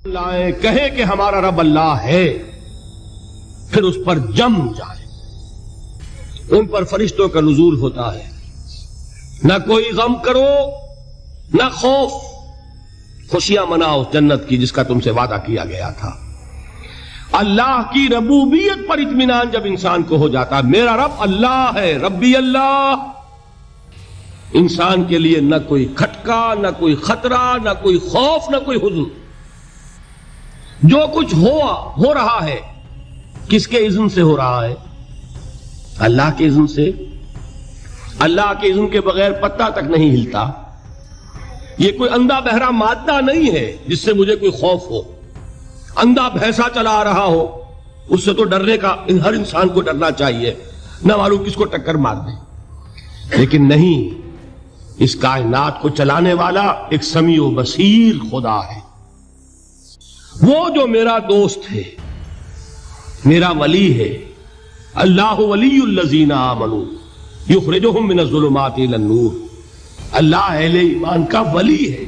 لائیں کہیں کہ ہمارا رب اللہ ہے، پھر اس پر جم جائیں۔ ان پر فرشتوں کا نزول ہوتا ہے، نہ کوئی غم کرو نہ خوف، خوشیاں مناؤ جنت کی جس کا تم سے وعدہ کیا گیا تھا۔ اللہ کی ربوبیت پر اطمینان جب انسان کو ہو جاتا، میرا رب اللہ ہے، ربی اللہ، انسان کے لیے نہ کوئی کھٹکا، نہ کوئی خطرہ، نہ کوئی خوف، نہ کوئی حزن۔ جو کچھ ہو رہا ہے کس کے اذن سے ہو رہا ہے؟ اللہ کے اذن سے۔ اللہ کے اذن کے بغیر پتا تک نہیں ہلتا۔ یہ کوئی اندھا بہرا مادہ نہیں ہے جس سے مجھے کوئی خوف ہو۔ اندھا بھینسا چلا رہا ہو اس سے تو ڈرنے کا ہر انسان کو ڈرنا چاہیے، نہ معلوم کس کو ٹکر مار دے۔ لیکن نہیں، اس کائنات کو چلانے والا ایک سمیع و بصیر خدا ہے، وہ جو میرا دوست ہے، میرا ولی ہے۔ اللہ ولی الذین آمنوا یخرجہم من الظلمات الی النور۔ اللہ اہل ایمان کا ولی ہے،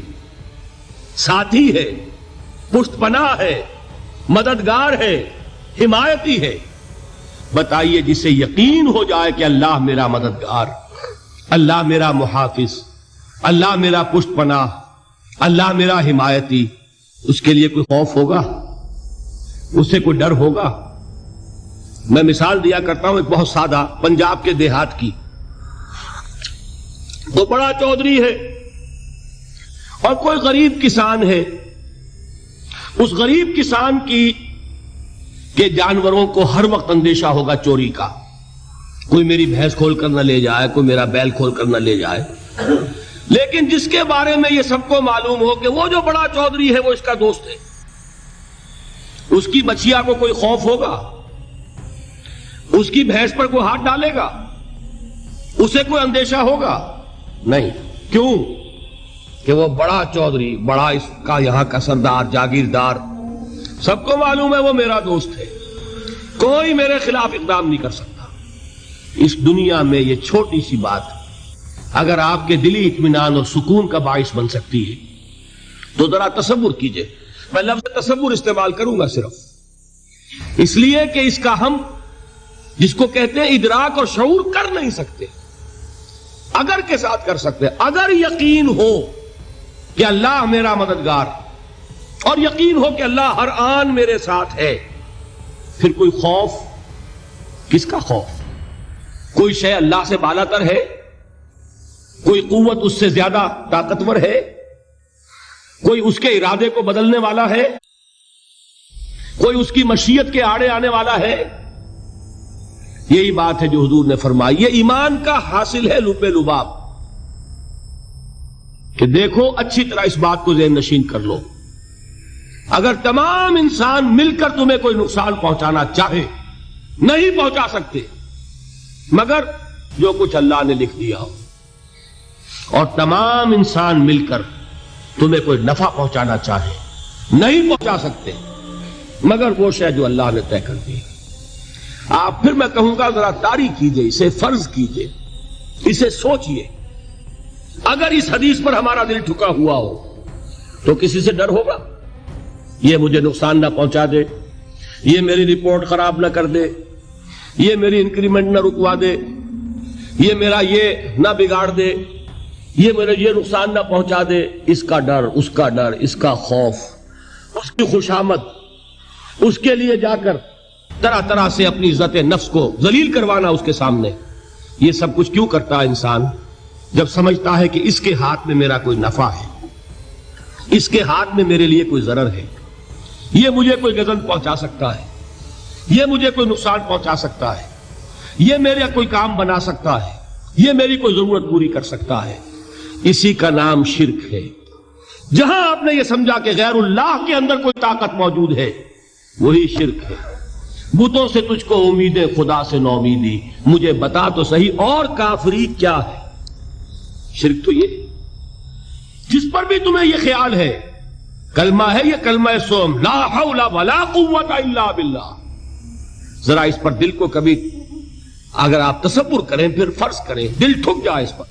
ساتھی ہے، پشت پناہ ہے، مددگار ہے، حمایتی ہے۔ بتائیے جسے یقین ہو جائے کہ اللہ میرا مددگار، اللہ میرا محافظ، اللہ میرا پشت پناہ، اللہ میرا حمایتی، اس کے لیے کوئی خوف ہوگا؟ اس سے کوئی ڈر ہوگا؟ میں مثال دیا کرتا ہوں ایک بہت سادہ، پنجاب کے دیہات کی۔ وہ بڑا چودھری ہے اور کوئی غریب کسان ہے۔ اس غریب کسان کے جانوروں کو ہر وقت اندیشہ ہوگا چوری کا، کوئی میری بھینس کھول کر نہ لے جائے، کوئی میرا بیل کھول کر نہ لے جائے۔ لیکن جس کے بارے میں یہ سب کو معلوم ہو کہ وہ جو بڑا چودھری ہے وہ اس کا دوست ہے، اس کی بچیا کو کوئی خوف ہوگا؟ اس کی بھینس پر کوئی ہاتھ ڈالے گا؟ اسے کوئی اندیشہ ہوگا؟ نہیں۔ کیوں؟ کہ وہ بڑا چودھری، بڑا اس کا یہاں کا سردار، جاگیردار، سب کو معلوم ہے وہ میرا دوست ہے، کوئی میرے خلاف اقدام نہیں کر سکتا۔ اس دنیا میں یہ چھوٹی سی بات اگر آپ کے دلی اطمینان اور سکون کا باعث بن سکتی ہے تو ذرا تصور کیجئے۔ میں لفظ تصور استعمال کروں گا صرف اس لیے کہ اس کا ہم جس کو کہتے ہیں ادراک اور شعور کر نہیں سکتے، اگر کے ساتھ کر سکتے۔ اگر یقین ہو کہ اللہ میرا مددگار اور یقین ہو کہ اللہ ہر آن میرے ساتھ ہے، پھر کوئی خوف، کس کا خوف؟ کوئی شے اللہ سے بالا تر ہے؟ کوئی قوت اس سے زیادہ طاقتور ہے؟ کوئی اس کے ارادے کو بدلنے والا ہے؟ کوئی اس کی مشیت کے آڑے آنے والا ہے؟ یہی بات ہے جو حضور نے فرمائی۔ یہ ایمان کا حاصل ہے لب لباب، کہ دیکھو اچھی طرح اس بات کو ذہن نشین کر لو، اگر تمام انسان مل کر تمہیں کوئی نقصان پہنچانا چاہے نہیں پہنچا سکتے، مگر جو کچھ اللہ نے لکھ دیا ہو، اور تمام انسان مل کر تمہیں کوئی نفع پہنچانا چاہے نہیں پہنچا سکتے، مگر وہ شے جو اللہ نے طے کر دی۔ آپ پھر میں کہوں گا ذرا طاری کیجئے، اسے فرض کیجئے، اسے سوچئے۔ اگر اس حدیث پر ہمارا دل ٹھکا ہوا ہو تو کسی سے ڈر ہوگا؟ یہ مجھے نقصان نہ پہنچا دے، یہ میری رپورٹ خراب نہ کر دے، یہ میری انکریمنٹ نہ رکوا دے، یہ میرا یہ نہ بگاڑ دے، یہ میرا یہ نقصان نہ پہنچا دے۔ اس کا ڈر، اس کا ڈر، اس کا خوف، اس کی خوشامد، اس کے لیے جا کر طرح طرح سے اپنی عزت نفس کو ذلیل کروانا اس کے سامنے، یہ سب کچھ کیوں کرتا ہے انسان؟ جب سمجھتا ہے کہ اس کے ہاتھ میں میرا کوئی نفع ہے، اس کے ہاتھ میں میرے لیے کوئی ضرر ہے، یہ مجھے کوئی غضب پہنچا سکتا ہے، یہ مجھے کوئی نقصان پہنچا سکتا ہے، یہ میرا کوئی کام بنا سکتا ہے، یہ میری کوئی ضرورت پوری کر سکتا ہے، اسی کا نام شرک ہے۔ جہاں آپ نے یہ سمجھا کہ غیر اللہ کے اندر کوئی طاقت موجود ہے، وہی شرک ہے۔ بتوں سے تجھ کو امیدیں، خدا سے نو امیدی، مجھے بتا تو صحیح اور کافری کیا ہے؟ شرک تو یہ جس پر بھی تمہیں یہ خیال ہے، کلمہ ہے یہ کلمہ سوم، لا حول ولا قوت الا باللہ، ذرا اس پر دل کو کبھی اگر آپ تصور کریں، پھر فرض کریں، دل ٹھک جائے اس پر،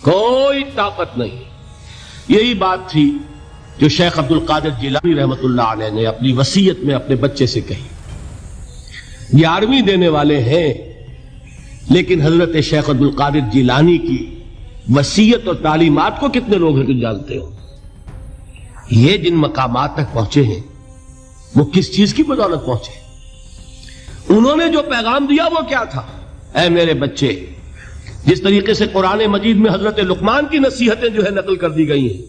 کوئی طاقت نہیں۔ یہی بات تھی جو شیخ عبد القادر جیلانی رحمۃ اللہ علیہ نے اپنی وصیت میں اپنے بچے سے کہی. 11ویں دینے والے ہیں، لیکن حضرت شیخ عبد القادر جیلانی کی وصیت اور تعلیمات کو کتنے لوگ ہیں تو جانتے ہو؟ یہ جن مقامات تک پہنچے ہیں وہ کس چیز کی بدولت پہنچے؟ انہوں نے جو پیغام دیا وہ کیا تھا؟ اے میرے بچے، جس طریقے سے قرآن مجید میں حضرت لقمان کی نصیحتیں جو ہے نقل کر دی گئی ہیں،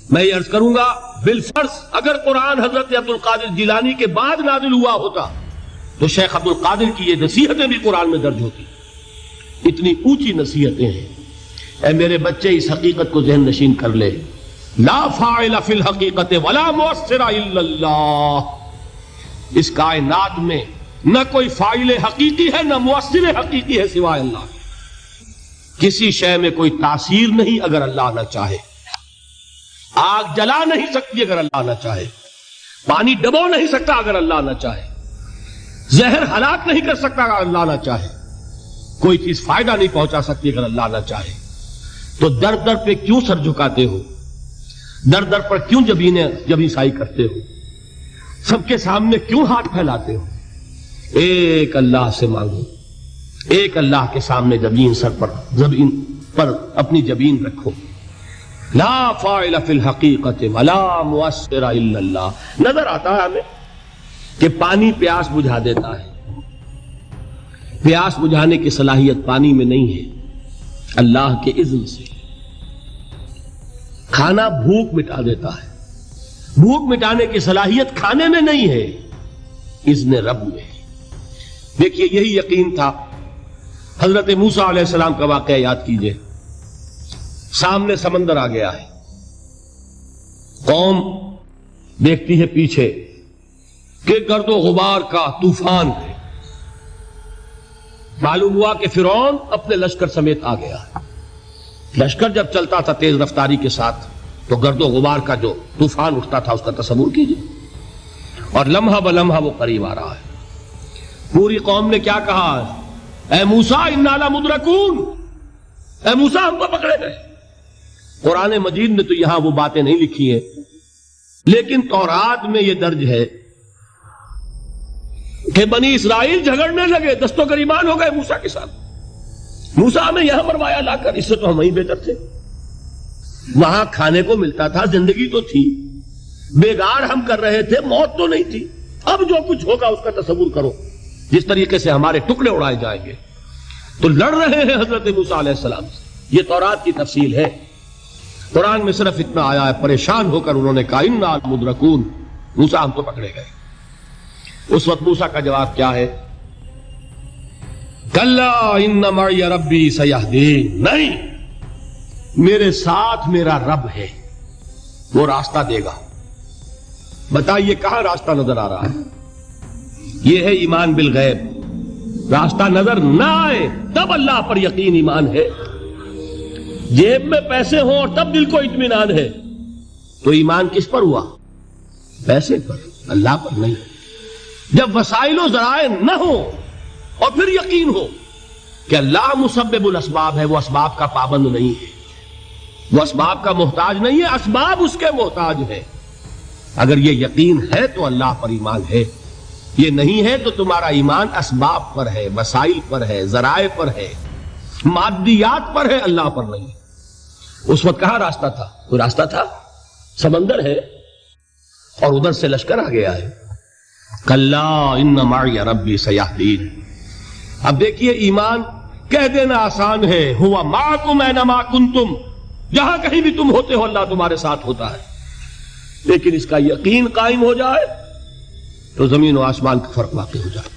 میں یہ عرض کروں گا بالفرض اگر قرآن حضرت عبد القادر جیلانی کے بعد نازل ہوا ہوتا تو شیخ عبد القادر کی یہ نصیحتیں بھی قرآن میں درج ہوتی. اتنی اونچی نصیحتیں ہیں. اے میرے بچے، اس حقیقت کو ذہن نشین کر لے، لا فاعل فی الحقیقت ولا مؤثر الا اللہ. اس کائنات میں نہ کوئی فاعل حقیقی ہے نہ مؤثر حقیقی ہے سوائے اللہ. کسی شے میں کوئی تاثیر نہیں اگر اللہ نہ چاہے. آگ جلا نہیں سکتی اگر اللہ نہ چاہے. پانی ڈبو نہیں سکتا اگر اللہ نہ چاہے. زہر ہلاک نہیں کر سکتا اگر اللہ نہ چاہے. کوئی چیز فائدہ نہیں پہنچا سکتی اگر اللہ نہ چاہے. تو در در پہ کیوں سر جھکاتے ہو؟ در در پر کیوں جبیں سائی کرتے ہو؟ سب کے سامنے کیوں ہاتھ پھیلاتے ہو؟ ایک اللہ سے مانگو، ایک اللہ کے سامنے زمین پر اپنی جبین رکھو. لا فاعل فی الحقیقت ولا مؤثر الا اللہ. نظر آتا ہے ہمیں کہ پانی پیاس بجھا دیتا ہے. پیاس بجھانے کی صلاحیت پانی میں نہیں ہے، اللہ کے اذن سے. کھانا بھوک مٹا دیتا ہے، بھوک مٹانے کی صلاحیت کھانے میں نہیں ہے، اذن رب میں ہے. دیکھیے یہی یقین تھا. حضرت موسیٰ علیہ السلام کا واقعہ یاد کیجئے. سامنے سمندر آ گیا ہے، قوم دیکھتی ہے پیچھے کہ گرد و غبار کا طوفان ہے. معلوم ہوا کہ فرعون اپنے لشکر سمیت آ گیا. لشکر جب چلتا تھا تیز رفتاری کے ساتھ تو گرد و غبار کا جو طوفان اٹھتا تھا اس کا تصور کیجئے. اور لمحہ بلمحہ وہ قریب آ رہا ہے. پوری قوم نے کیا کہا؟ اے موسیٰ انا لمدرکون، اے موسیٰ ہم کو پکڑے گئے. قرآن مجید نے تو یہاں وہ باتیں نہیں لکھی ہیں، لیکن تورات میں یہ درج ہے کہ بنی اسرائیل جھگڑنے لگے، دست و گریبان ہو گئے موسیٰ کے ساتھ. موسیٰ ہمیں یہاں مروایا لا کر، اس سے تو ہم وہیں بہتر تھے. وہاں کھانے کو ملتا تھا، زندگی تو تھی، بیگار ہم کر رہے تھے، موت تو نہیں تھی. اب جو کچھ ہوگا اس کا تصور کرو، جس طریقے سے ہمارے ٹکڑے اڑائے جائیں گے. تو لڑ رہے ہیں حضرت موسیٰ علیہ السلام سے. یہ تورات کی تفصیل ہے. قرآن میں صرف اتنا آیا ہے، پریشان ہو کر انہوں نے کہا انا لمدرکون، موسیٰ ہم تو پکڑے گئے. اس وقت موسیٰ کا جواب کیا ہے؟ کلا ان معی ربی سیہدین. نہیں، میرے ساتھ میرا رب ہے، وہ راستہ دے گا. بتائیے کہاں راستہ نظر آ رہا ہے؟ یہ ہے ایمان بالغیب. راستہ نظر نہ آئے تب اللہ پر یقین ایمان ہے. جیب میں پیسے ہوں اور تب دل کو اطمینان ہے تو ایمان کس پر ہوا؟ پیسے پر، اللہ پر نہیں. جب وسائل و ذرائع نہ ہو اور پھر یقین ہو کہ اللہ مسبب الاسباب ہے، وہ اسباب کا پابند نہیں ہے، وہ اسباب کا محتاج نہیں ہے، اسباب اس کے محتاج ہے. اگر یہ یقین ہے تو اللہ پر ایمان ہے. یہ نہیں ہے تو تمہارا ایمان اسباب پر ہے، وسائل پر ہے، ذرائع پر ہے، مادیات پر ہے، اللہ پر نہیں. اس وقت کہاں راستہ تھا؟ کوئی راستہ تھا؟ سمندر ہے اور ادھر سے لشکر آ گیا ہے. کلا ان معی ربی سیہدین. اب دیکھیے ایمان کہہ دینا آسان ہے، ہوا معکم اینما کنتم، جہاں کہیں بھی تم ہوتے ہو اللہ تمہارے ساتھ ہوتا ہے. لیکن اس کا یقین قائم ہو جائے تو زمین و آسمان کا فرق واقع ہو جائے.